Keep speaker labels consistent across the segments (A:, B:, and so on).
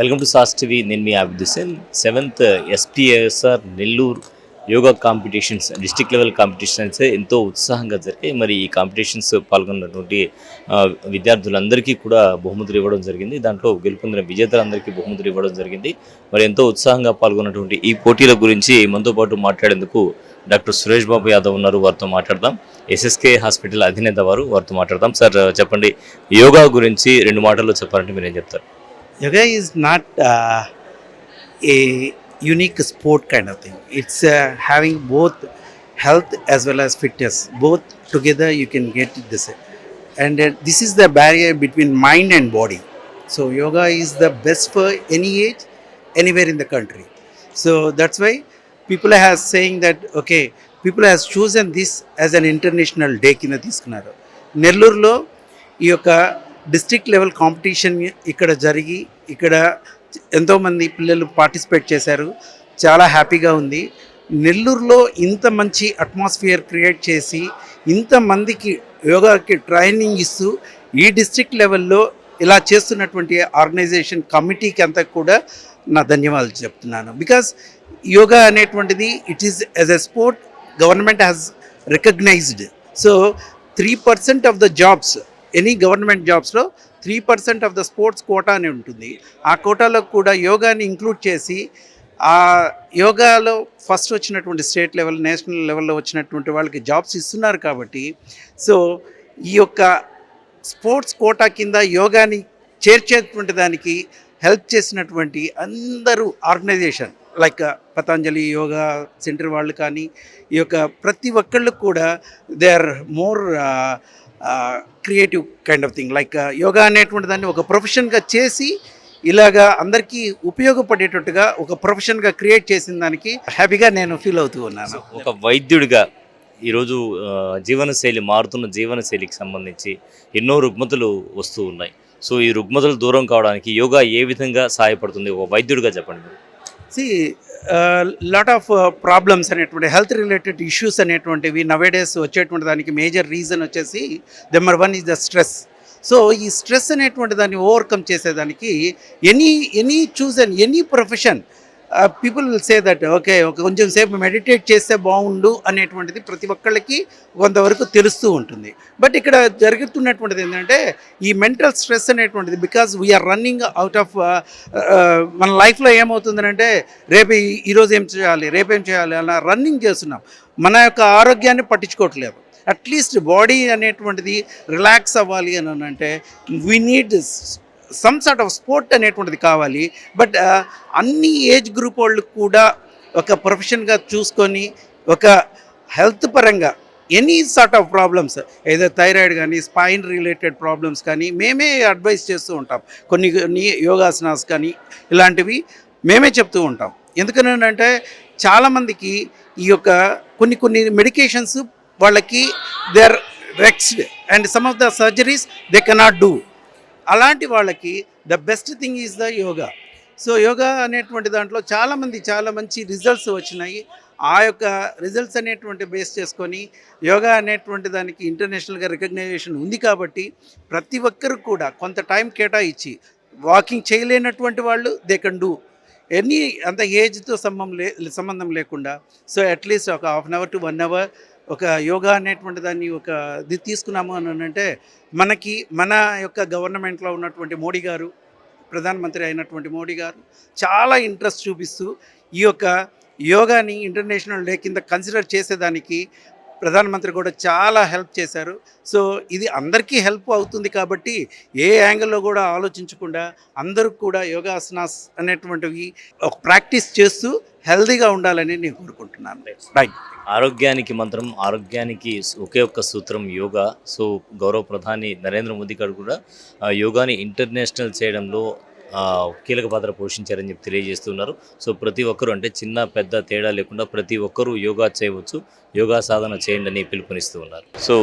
A: Welcome to సాస్ TV. నేను మీ Abdul Hussain. 7th SPSR Nellore yoga competitions district level competitions ఎంతో ఉత్సాహంగా జరిగాయి. మరి ఈ కాంపిటీషన్స్ పాల్గొన్నటువంటి విద్యార్థులందరికీ కూడా బహుమతులు ఇవ్వడం జరిగింది. దాంట్లో గెలుపొందిన విజేతలందరికీ బహుమతులు ఇవ్వడం జరిగింది. మరి ఎంతో ఉత్సాహంగా పాల్గొన్నటువంటి ఈ పోటీల గురించి మనతో పాటు మాట్లాడేందుకు డాక్టర్ సురేష్ బాబు యాదవ్ ఉన్నారు. వారితో మాట్లాడదాం. ఎస్ఎస్కే హాస్పిటల్ అధినేత వారితో మాట్లాడదాం. సార్ చెప్పండి, యోగా గురించి 2 మాటల్లో చెప్పాలంటే మీరు ఏం చెప్తారు?
B: Yoga is not a unique sport kind of thing. It's having both health as well as fitness. Both together you can get this. And this is the barrier between mind and body. So yoga is the best for any age, anywhere in the country. So that's why people are saying that, okay, people have chosen this as an international day కింద తీసుకున్నారు. నెల్లూరులో ఈ యొక్క district level competition ఇక్కడ జరిగి ఇక్కడ ఎంతోమంది పిల్లలు పార్టిసిపేట్ చేశారు. చాలా హ్యాపీగా ఉంది. నెల్లూరులో ఇంత మంచి అట్మాస్ఫియర్ క్రియేట్ చేసి ఇంతమందికి యోగాకి ట్రైనింగ్ ఇస్తూ ఈ డిస్ట్రిక్ట్ లెవెల్లో ఇలా చేస్తున్నటువంటి ఆర్గనైజేషన్ కమిటీకి అంతా కూడా నా ధన్యవాదాలు చెప్తున్నాను. బికాస్ యోగా అనేటువంటిది it is as a sport government has recognised. So 3% of the jobs, any government జాబ్స్లో 3% ఆఫ్ ద స్పోర్ట్స్ కోటా అని ఉంటుంది. ఆ కోటాలో కూడా యోగాని ఇంక్లూడ్ చేసి ఆ యోగాలో ఫస్ట్ వచ్చినటువంటి స్టేట్ లెవెల్, నేషనల్ లెవెల్లో వచ్చినటువంటి వాళ్ళకి జాబ్స్ ఇస్తున్నారు. కాబట్టి సో ఈ యొక్క స్పోర్ట్స్ కోటా కింద యోగాని చేర్చేటువంటి దానికి హెల్ప్ చేసినటువంటి అందరూ organisation like Patanjali yoga centre వాళ్ళు కానీ ఈ యొక్క ప్రతి ఒక్కళ్ళు కూడా they are more creative kind of thing. Like yoga అనేటువంటి దాన్ని ఒక ప్రొఫెషన్గా చేసి ఇలాగా అందరికీ ఉపయోగపడేటట్టుగా ఒక ప్రొఫెషన్గా క్రియేట్ చేసిన దానికి హ్యాపీగా నేను ఫీల్ అవుతూ ఉన్నాను.
A: ఒక వైద్యుడిగా ఈరోజు జీవనశైలి మారుతున్న జీవనశైలికి సంబంధించి ఎన్నో రుగ్మతలు వస్తూ ఉన్నాయి. సో ఈ రుగ్మతలు దూరం కావడానికి యోగా ఏ విధంగా సహాయపడుతుంది? ఒక వైద్యుడిగా చెప్పండి.
B: లాట్ ఆఫ్ ప్రాబ్లమ్స్ అనేటువంటి హెల్త్ రిలేటెడ్ ఇష్యూస్ అనేటువంటివి నవేడేస్ వచ్చేటువంటి దానికి మేజర్ రీజన్ వచ్చేసి number 1 is the stress. So ఈ స్ట్రెస్ అనేటువంటి దాన్ని ఓవర్కమ్ చేసేదానికి any choose and any profession people will say that okay కొంచెం సేపు మెడిటేట్ చేస్తే బాగుండు అనేటువంటిది ప్రతి ఒక్కళ్ళకి కొంతవరకు తెలుస్తూ ఉంటుంది. బట్ ఇక్కడ జరుగుతున్నటువంటిది ఏంటంటే ఈ మెంటల్ స్ట్రెస్ అనేటువంటిది because we are running out of మన లైఫ్లో ఏమవుతుందంటే రేపు ఈరోజు ఏం చేయాలి, రేపేం చేయాలి అలా రన్నింగ్ చేస్తున్నాం. మన యొక్క ఆరోగ్యాన్ని పట్టించుకోవట్లేదు. అట్లీస్ట్ బాడీ అనేటువంటిది రిలాక్స్ అవ్వాలి అని అంటే we need some sort of sport అనేటువంటిది కావాలి. బట్ అన్ని ఏజ్ గ్రూప్ వాళ్ళు కూడా ఒక ప్రొఫెషన్గా చూసుకొని ఒక హెల్త్ పరంగా ఎనీ సార్ట్ ఆఫ్ ప్రాబ్లమ్స్ ఏదో థైరాయిడ్ కానీ స్పైన్ రిలేటెడ్ ప్రాబ్లమ్స్ కానీ మేమే అడ్వైస్ చేస్తూ ఉంటాం. కొన్ని యోగాసనాస్ కానీ ఇలాంటివి మేమే చెప్తూ ఉంటాం. ఎందుకనంటే చాలామందికి ఈ యొక్క కొన్ని మెడికేషన్స్ వాళ్ళకి they are wrecked and some of the surgeries they cannot do. అలాంటి వాళ్ళకి the best thing is the yoga. So yoga అనేటువంటి దాంట్లో చాలా మంచి రిజల్ట్స్ వచ్చినాయి. ఆ యొక్క రిజల్ట్స్ అనేటువంటి బేస్ చేసుకొని యోగా అనేటువంటి దానికి ఇంటర్నేషనల్గా రికగ్నైజేషన్ ఉంది. కాబట్టి ప్రతి ఒక్కరు కూడా కొంత టైం కేటాయించి వాకింగ్ చేయలేనటువంటి వాళ్ళు దే కెన్ డూ ఎనీ అంత ఏజ్తో సంబంధం లేకుండా. సో అట్లీస్ట్ ఒక half an hour to 1 hour ఒక యోగా అనేటువంటి దాన్ని ఒక ఇది తీసుకున్నాము అని అంటే మనకి మన యొక్క గవర్నమెంట్లో ఉన్నటువంటి మోడీ గారు, ప్రధానమంత్రి అయినటువంటి మోడీ గారు చాలా ఇంట్రెస్ట్ చూపిస్తూ ఈ యొక్క యోగాని ఇంటర్నేషనల్ డే కింద కన్సిడర్ చేసేదానికి ప్రధానమంత్రి కూడా చాలా హెల్ప్ చేశారు. సో ఇది అందరికీ హెల్ప్ అవుతుంది. కాబట్టి ఏ యాంగిల్లో కూడా ఆలోచించకుండా అందరూ కూడా యోగాసనాస్ అనేటువంటివి ఒక ప్రాక్టీస్ చేస్తూ హెల్తీగా ఉండాలని నేను కోరుకుంటున్నాను. రైట్.
A: ఆరోగ్యానికి మంత్రం, ఆరోగ్యానికి ఒకే ఒక్క సూత్రం యోగా. సో గౌరవ ప్రధాని నరేంద్ర మోదీ గారు కూడా యోగాని ఇంటర్నేషనల్ చేయడంలో కీలక పాత్ర పోషించారని చెప్పి తెలియజేస్తున్నారు. సో ప్రతి ఒక్కరూ అంటే చిన్న పెద్ద తేడా లేకుండా ప్రతి ఒక్కరూ యోగా చేయవచ్చు, యోగా సాధన చేయండి అని పిలుపునిస్తూ ఉన్నారు. సో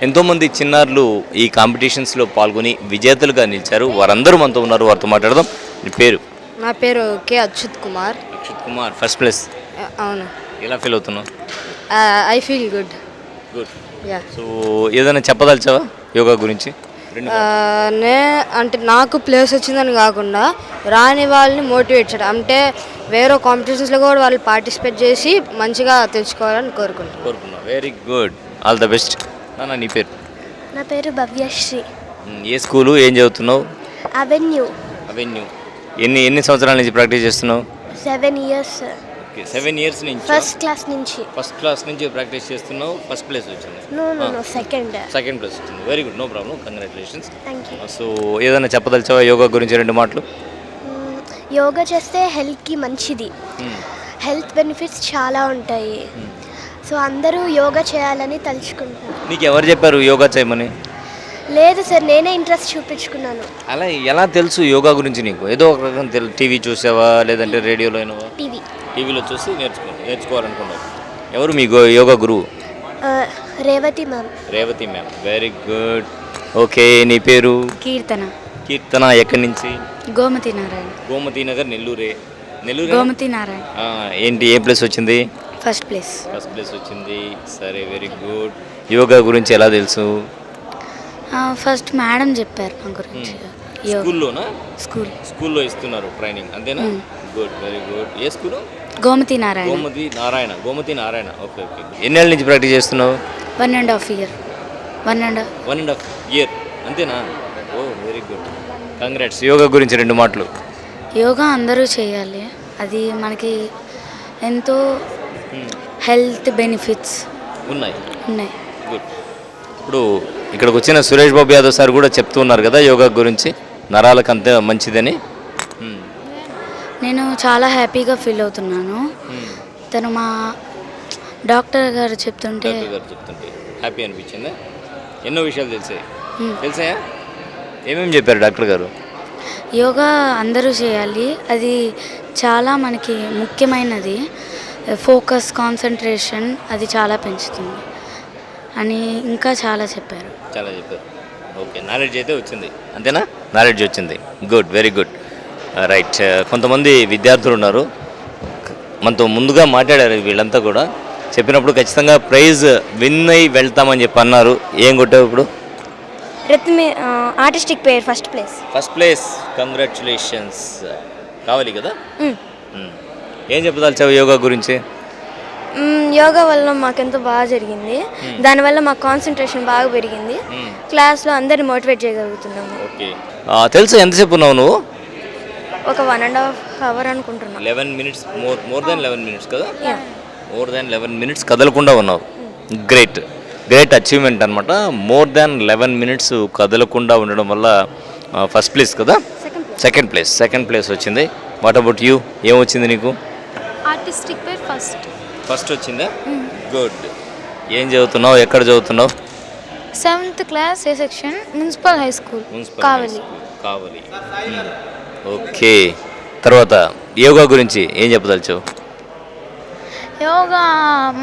A: ఎంతోమంది చిన్నారులు ఈ కాంపిటీషన్స్లో పాల్గొని విజేతలుగా నిలిచారు. వారందరూ మనతో ఉన్నారు. వారితో మాట్లాడదాం. మీ పేరు?
C: నా పేరు K Achyut Kumar.
A: First place.
C: అవును.
A: ఎలా ఫీల్ అవుతున్నావు?
C: I feel good.
A: Good. So ఏదైనా చెప్పదలిచావా యోగా గురించి?
C: అంటే నాకు ప్లేస్ వచ్చిందని కాకుండా రాని వాళ్ళని మోటివేట్ చేయడం, అంటే వేరే కాంపిటీషన్స్లో కూడా వాళ్ళు పార్టిసిపేట్ చేసి మంచిగా తెచ్చుకోవాలని కోరుకుంటున్నాను.
A: Very good, all the best. నాన్న నీ పేరు?
D: నా పేరు భవ్యశ్రీ.
A: ఏ స్కూలు, ఏం చదువుతున్నావు?
D: అవెన్యూ.
A: ఎన్ని సంవత్సరాల నుంచి ప్రాక్టీస్ చేస్తున్నావు?
D: 7 years.
A: 7 years నుంచి
D: ఫస్ట్ క్లాస్ నుంచి
A: ప్రాక్టీస్ చేస్తున్నావు. ఫస్ట్ ప్లేస్ వచ్చింది?
D: నో
A: సెకండ్ ప్లేస్ వచ్చింది. Very good, no problem, congratulations.
D: Thank you.
A: So ఏదైనా చెప్పదలిచావా యోగా గురించి 2 మాటలు?
D: యోగా చేస్తే హెల్త్కి మంచిది. హెల్త్ బెనిఫిట్స్ చాలా ఉంటాయి. సో అందరూ యోగా చేయాలని తలుచుకుంటున్నాను.
A: నీకు ఎవరు చెప్పారు యోగా చేయమని?
D: లేదు సార్, నేనే ఇంట్రెస్ట్ చూపించుకున్నాను.
A: అలా ఎలా తెలుసు యోగా గురించి నీకు? ఏదో ఒక రకం టీవీ చూసావా, లేదంటే రేడియోలో అయినావా? టీవీలో చూసి నేర్చుకోవాలనుకున్నావు. ఎవరు మీ యోగా గురువు?
D: Revathi ma'am.
A: Very good. Okay, నీ పేరు?
C: కీర్తన.
A: ఎక్కడి నుంచి?
C: గోమతి నారాయణ.
A: గోమతి నగర్, నెల్లూరు.
C: గోమతి నారాయణ.
A: ఏంటి, ఏ ప్లేస్ వచ్చింది?
C: ఫస్ట్ ప్లేస్
A: వచ్చింది. సరే, వెరీ గుడ్. యోగా గురించి ఎలా తెలుసు?
C: ఫస్ట్ మేడం చెప్పారు మా గురించి.
A: స్కూల్లోనా?
C: స్కూల్లో
A: ఇస్తున్నారు ట్రైనింగ్, అంతేనా? Good, very good. ఏ స్కూల్?
C: గోమతి నారాయణ.
A: గోమతి నారాయణ. ఓకే. ఎన్నేళ్ళ నుంచి ప్రాక్టీస్ చేస్తున్నావు?
C: 1.5 year.
A: 1.5 year, అంతేనా? ఓ, వెరీ గుడ్, కంగ్రాట్స్. యోగా గురించి 2 మాటలు.
C: యోగా అందరూ చేయాలి, అది మనకి ఎంతో హెల్త్ బెనిఫిట్స్ ఉన్నాయి.
A: గుడ్. ఇప్పుడు ఇక్కడికి వచ్చిన సురేష్ బాబు యాదవ్ సార్ కూడా చెప్తూ ఉన్నారు కదా యోగా గురించి, నరాలకు అంతే మంచిదని.
C: నేను చాలా హ్యాపీగా ఫీల్ అవుతున్నాను. తను మా డాక్టర్ గారు చెప్తుంటే
A: హ్యాపీ అనిపించిందా? ఎన్నో విషయాలు తెలిసాయా? ఏమేమి చెప్పారు డాక్టర్ గారు?
C: యోగా అందరూ చేయాలి, అది చాలా మనకి ముఖ్యమైనది. ఫోకస్, కాన్సన్ట్రేషన్ అది చాలా పెంచుతుంది అని ఇంకా చాలా చెప్పారు.
A: ఓకే, నాలెడ్జ్ అయితే వచ్చింది, అంతేనా? నాలెడ్జ్ వచ్చింది. Good, very good, right. కొంతమంది విద్యార్థులు ఉన్నారు, మనతో ముందుగా మాట్లాడారు. వీళ్ళంతా కూడా చెప్పినప్పుడు ఖచ్చితంగా ప్రైజ్ విన్ అయి వెళ్తామని చెప్పి అన్నారు. ఏం కొట్టావు ఇప్పుడు?
D: ఆర్టిస్టిక్ పేర్ ఫస్ట్ ప్లేస్.
A: కంగ్రాచులేషన్స్. కావాలి కదా? ఏం చెప్పదలిచావు యోగా గురించి?
D: యోగా వల్ల మాకెంతో బాగా జరిగింది. దానివల్ల మాకు కాన్సన్ట్రేషన్ బాగా పెరిగింది. క్లాస్లో అందరిని మోటివేట్ చేయగలుగుతున్నాము.
A: ఓకే, తెలుసు. ఎంతసేపు ఉన్నావు నువ్వు?
D: ఒక 1.5 hour అనుకుంటున్నాను.
A: 11 minutes, మోర్ దాన్ 11 minutes కదా? మోర్ దాన్ 11 minutes కదలకుండా ఉన్నావు. గ్రేట్ అచీవ్మెంట్ అనమాట. మోర్ దాన్ 11 minutes కదలకుండా ఉండడం వల్ల ఫస్ట్ ప్లేస్ కదా? సెకండ్ ప్లేస్ వచ్చింది. What about you? ఏమొచ్చింది నీకు?
D: ఆర్టిస్టిక్ పేర్
A: ఫస్ట్ వచ్చిందా? గుడ్. ఏం చదువుతున్నావు, ఎక్కడ చదువుతున్నావు?
D: 7th class, A section, municipal high school, Kavali.
A: Okay, తర్వాత యోగా గురించి ఏం చెప్పదలుచావు?
D: యోగా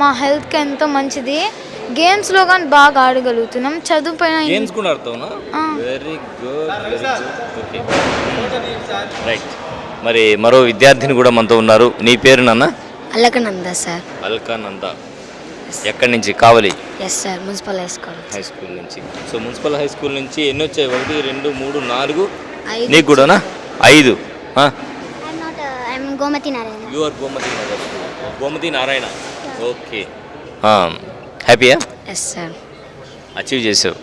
D: మా హెల్త్కి ఎంతో మంచిది. గేమ్స్లో కానీ బాగా ఆడగలుగుతున్నాం. చదువుపైన
A: గేమ్స్ కూడా ఆడుతావునా? Very good. Okay, right. మరి మరో విద్యార్థిని కూడా మనతో ఉన్నారు. నీ పేరు నాన్న?
C: అలకనంద సార్.
A: అల్కానంద. ఎక్కడి నుంచి? Kavali.
C: Yes sir, municipal
A: high school నుంచి. సో మున్సిపల్ హై స్కూల్ నుంచి ఎన్ని వచ్చాయి? 1, 2, 3, 4. నీకు కూడానా? 5. You are Gomathi Narayana. Okay, హ్యాపీయా?
C: Yes sir.
A: అచీవ్ చేసావు.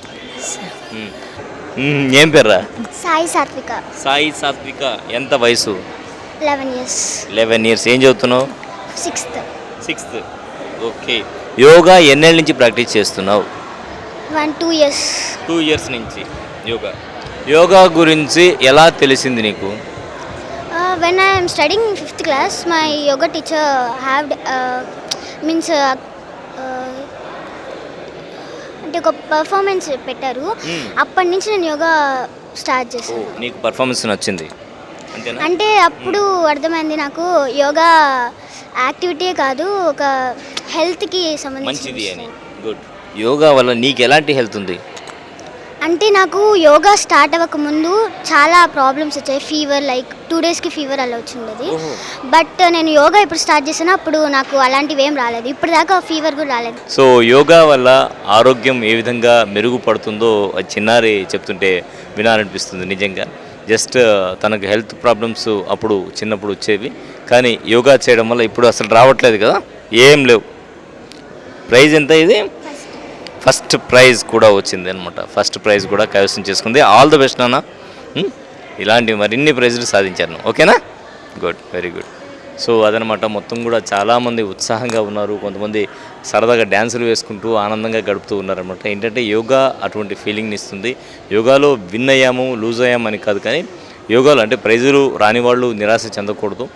A: ఏం పేర్రా?
D: సాయి
A: సాత్విక. ఎంత వయసు?
D: 11
A: years. ఏం చదువుతున్నావు?
D: 6th.
A: ఓకే, యోగా ఎన్నేళ్ళ నుంచి ప్రాక్టీస్ చేస్తున్నావు?
D: 2 years.
A: 2 years నుంచి యోగా గురించి ఎలా తెలిసింది నీకు?
D: When I am studying in 5th class, my yoga teacher అంటే ఒక పర్ఫార్మెన్స్ పెట్టారు. అప్పటి నుంచి నేను యోగా స్టార్ట్ చేశాను.
A: నీకు పర్ఫార్మెన్స్ నచ్చింది అంతేనా?
D: అంటే అప్పుడు అర్థమైంది నాకు యోగా యాక్టివిటీ కాదు, ఒక హెల్త్కి సంబంధించింది
A: అని. గుడ్. యోగా వల్ల నీకు ఎలాంటి హెల్త్ ఉంది?
E: అంటే నాకు యోగా స్టార్ట్ అవ్వక ముందు చాలా ప్రాబ్లమ్స్ వచ్చాయి. ఫీవర్, లైక్ 2 డేస్కి ఫీవర్ అలా వచ్చిండేది. బట్ నేను యోగా ఇప్పుడు స్టార్ట్ చేసాను, అప్పుడు నాకు అలాంటివి ఏం రాలేదు. ఇప్పటిదాకా ఫీవర్ కూడా రాలేదు.
A: సో యోగా వల్ల ఆరోగ్యం ఏ విధంగా మెరుగుపడుతుందో చిన్నారి చెప్తుంటే వినాలనిపిస్తుంది నిజంగా. జస్ట్ తనకు హెల్త్ ప్రాబ్లమ్స్ అప్పుడు చిన్నప్పుడు వచ్చేవి, కానీ యోగా చేయడం వల్ల ఇప్పుడు అసలు రావట్లేదు కదా, ఏం లేవు. ప్రైజ్ ఎంత ఇది? ఫస్ట్ ప్రైజ్ కూడా వచ్చింది అనమాట. ఫస్ట్ ప్రైజ్ కూడా కైవసం చేసుకుంది. ఆల్ ద బెస్ట్ నాన్న. ఇలాంటి మరిన్ని ప్రైజులు సాధించాను. ఓకేనా? Good, very good. సో అదనమాట, మొత్తం కూడా చాలామంది ఉత్సాహంగా ఉన్నారు. కొంతమంది సరదాగా డ్యాన్సులు వేసుకుంటూ ఆనందంగా గడుపుతూ ఉన్నారనమాట. ఏంటంటే యోగా అటువంటి ఫీలింగ్ని ఇస్తుంది. యోగాలో విన్ అయ్యాము, లూజ్ అయ్యాము అని కాదు, కానీ యోగాలో అంటే ప్రైజులు రాని వాళ్ళు నిరాశ చెందకూడదు.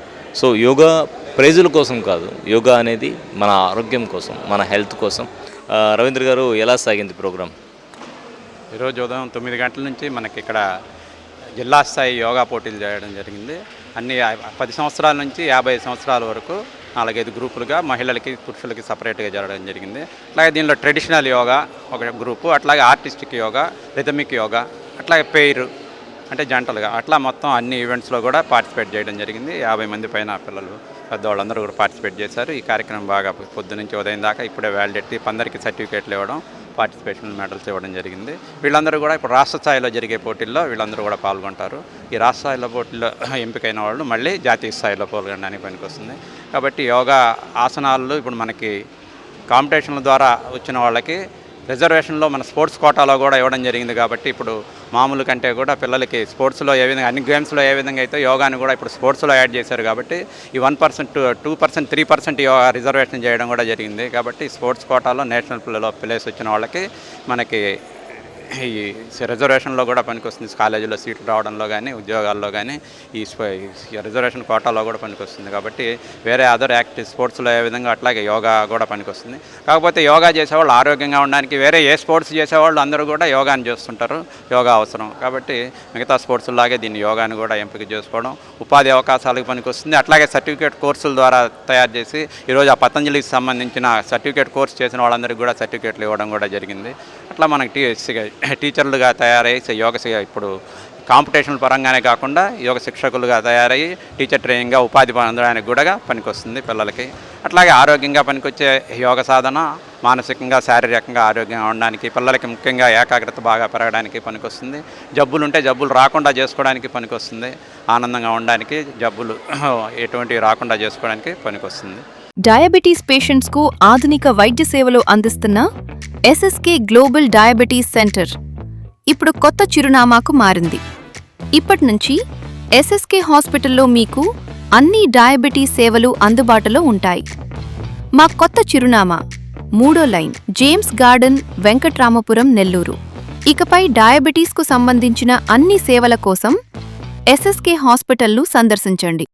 A: సో యోగా ప్రైజుల కోసం కాదు, యోగా అనేది మన ఆరోగ్యం కోసం, మన హెల్త్ కోసం. రవీంద్ర గారు, ఎలా సాగింది ప్రోగ్రామ్?
F: ఈరోజు ఉదయం 9 గంటల నుంచి మనకి ఇక్కడ జిల్లా స్థాయి యోగా పోటీలు చేయడం జరిగింది. అన్ని 10 సంవత్సరాల నుంచి 50 సంవత్సరాల వరకు 4-5 గ్రూపులుగా మహిళలకి పురుషులకి సపరేట్గా జరగడం జరిగింది. అట్లాగే దీనిలో ట్రెడిషనల్ యోగా ఒక గ్రూపు, అట్లాగే ఆర్టిస్టిక్ యోగా, రిథమిక్ యోగా, అట్లాగే పెయిర్ అంటే జంటలుగా, అట్లా మొత్తం అన్ని ఈవెంట్స్లో కూడా పార్టిసిపేట్ చేయడం జరిగింది. 50 మంది పైన పిల్లలు, పెద్దవాళ్ళందరూ కూడా పార్టిసిపేట్ చేశారు. ఈ కార్యక్రమం బాగా పొద్దు నుంచి ఉదయం దాకా ఇప్పుడే వ్యాలిడేట్ అందరికీ సర్టిఫికేట్లు ఇవ్వడం, పార్టిసిపేషన్ మెడల్స్ ఇవ్వడం జరిగింది. వీళ్ళందరూ కూడా ఇప్పుడు రాష్ట్ర స్థాయిలో జరిగే పోటీల్లో వీళ్ళందరూ కూడా పాల్గొంటారు. ఈ రాష్ట్ర స్థాయిలో పోటీల్లో ఎంపికైన వాళ్ళు మళ్ళీ జాతీయ స్థాయిలో పాల్గొనడానికి పనికొస్తుంది. కాబట్టి యోగా ఆసనాలు ఇప్పుడు మనకి కాంపిటీషన్ల ద్వారా వచ్చిన వాళ్ళకి రిజర్వేషన్లో మన స్పోర్ట్స్ కోటాలో కూడా ఇవ్వడం జరిగింది. కాబట్టి ఇప్పుడు మామూలు కంటే కూడా పిల్లలకి స్పోర్ట్స్లో ఏ విధంగా, అన్ని గేమ్స్లో ఏ విధంగా అయితే యోగాని కూడా ఇప్పుడు స్పోర్ట్స్లో యాడ్ చేశారు. కాబట్టి ఈ 1%, 2%, 3% యోగా రిజర్వేషన్ చేయడం కూడా జరిగింది. కాబట్టి స్పోర్ట్స్ కోటాలో నేషనల్ ప్లేస్ వచ్చిన వాళ్ళకి మనకి ఈ రిజర్వేషన్లో కూడా పనికొస్తుంది. కాలేజీలో సీట్లు రావడంలో కానీ, ఉద్యోగాల్లో కానీ ఈ రిజర్వేషన్ కోటాలో కూడా పనికొస్తుంది. కాబట్టి వేరే అదర్ యాక్టివ్ స్పోర్ట్స్లో ఏ విధంగా అట్లాగే యోగా కూడా పనికొస్తుంది. కాకపోతే యోగా చేసేవాళ్ళు ఆరోగ్యంగా ఉండడానికి వేరే ఏ స్పోర్ట్స్ చేసేవాళ్ళు అందరూ కూడా యోగాని చేస్తుంటారు. యోగా అవసరం కాబట్టి మిగతా స్పోర్ట్స్లాగే దీన్ని యోగాని కూడా ఎంపిక చేసుకోవడం ఉపాధి అవకాశాలకు పనికొస్తుంది. అట్లాగే సర్టిఫికేట్ కోర్సుల ద్వారా తయారు చేసి ఈరోజు ఆ పతంజలికి సంబంధించిన సర్టిఫికేట్ కోర్స్ చేసిన వాళ్ళందరికీ కూడా సర్టిఫికేట్లు ఇవ్వడం కూడా జరిగింది. అట్లా మనకి టీచర్లుగా తయారయ్యి యోగ ఇప్పుడు కాంపిటీషన్ పరంగానే కాకుండా యోగ శిక్షకులుగా తయారయ్యి టీచర్ ట్రైనింగ్గా ఉపాధి పొందడానికి కూడా పనికొస్తుంది పిల్లలకి. అట్లాగే ఆరోగ్యంగా పనికొచ్చే యోగ సాధన మానసికంగా, శారీరకంగా ఆరోగ్యంగా ఉండడానికి, పిల్లలకి ముఖ్యంగా ఏకాగ్రత బాగా పెరగడానికి పనికొస్తుంది. జబ్బులు ఉంటే జబ్బులు రాకుండా చేసుకోవడానికి పనికొస్తుంది. ఆనందంగా ఉండడానికి, జబ్బులు ఎటువంటివి రాకుండా చేసుకోవడానికి పనికొస్తుంది.
G: డయాబెటీస్ పేషెంట్స్కు ఆధునిక వైద్య సేవలు అందిస్తున్న ఎస్ఎస్కే గ్లోబల్ డయాబెటీస్ సెంటర్ ఇప్పుడు కొత్త చిరునామాకు మారింది. ఇప్పట్నుంచి ఎస్ఎస్కే హాస్పిటల్లో మీకు అన్ని డయాబెటీస్ సేవలు అందుబాటులో ఉంటాయి. మా కొత్త చిరునామా 3వ line, James garden, Venkatramapuram, Nellore. ఇకపై డయాబెటీస్కు సంబంధించిన అన్ని సేవల కోసం ఎస్ఎస్కే హాస్పిటల్ను సందర్శించండి.